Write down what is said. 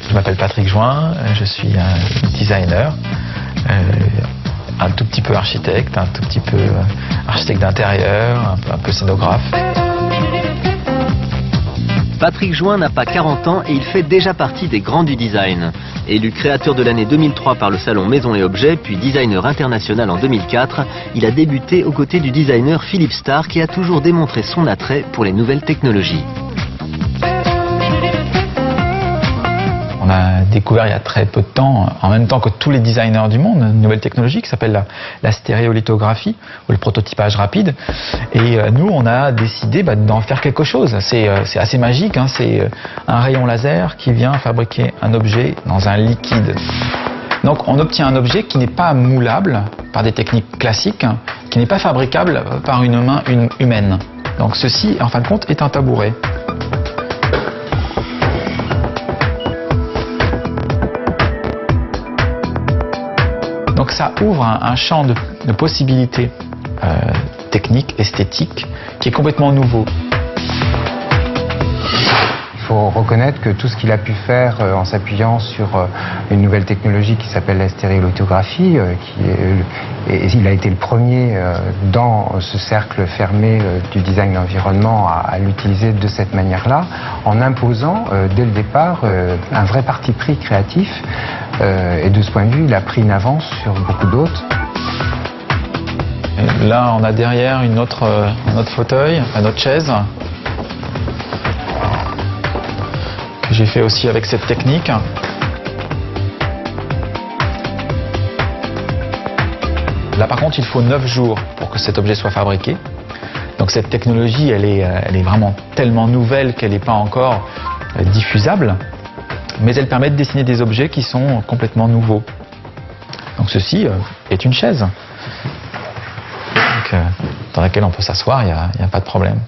Je m'appelle Patrick Join, je suis un designer, un tout petit peu architecte, un tout petit peu architecte d'intérieur, un peu scénographe. Patrick Join n'a pas 40 ans et il fait déjà partie des grands du design. Élu créateur de l'année 2003 par le salon Maisons et Objets, puis designer international en 2004, il a débuté aux côtés du designer Philippe Starr qui a toujours démontré son attrait pour les nouvelles technologies. On a découvert il y a très peu de temps, en même temps que tous les designers du monde, une nouvelle technologie qui s'appelle la stéréolithographie ou le prototypage rapide. Et nous, on a décidé d'en faire quelque chose. C'est assez magique, hein. C'est un rayon laser qui vient fabriquer un objet dans un liquide. Donc on obtient un objet qui n'est pas moulable par des techniques classiques, qui n'est pas fabricable par une main humaine. Donc ceci, en fin de compte, est un tabouret. Donc ça ouvre un champ de possibilités techniques, esthétiques, qui est complètement nouveau. Il faut reconnaître que tout ce qu'il a pu faire en s'appuyant sur une nouvelle technologie qui s'appelle la stéréolithographie, il a été le premier dans ce cercle fermé du design d'environnement à l'utiliser de cette manière-là, en imposant dès le départ un vrai parti pris créatif. Et de ce point de vue, il a pris une avance sur beaucoup d'autres. Là, on a derrière un autre fauteuil, une autre chaise, que j'ai fait aussi avec cette technique. Là, par contre, il faut 9 jours pour que cet objet soit fabriqué. Donc cette technologie, elle est vraiment tellement nouvelle qu'elle n'est pas encore diffusable. Mais elle permet de dessiner des objets qui sont complètement nouveaux. Donc ceci est une chaise dans laquelle on peut s'asseoir, il n'y a pas de problème.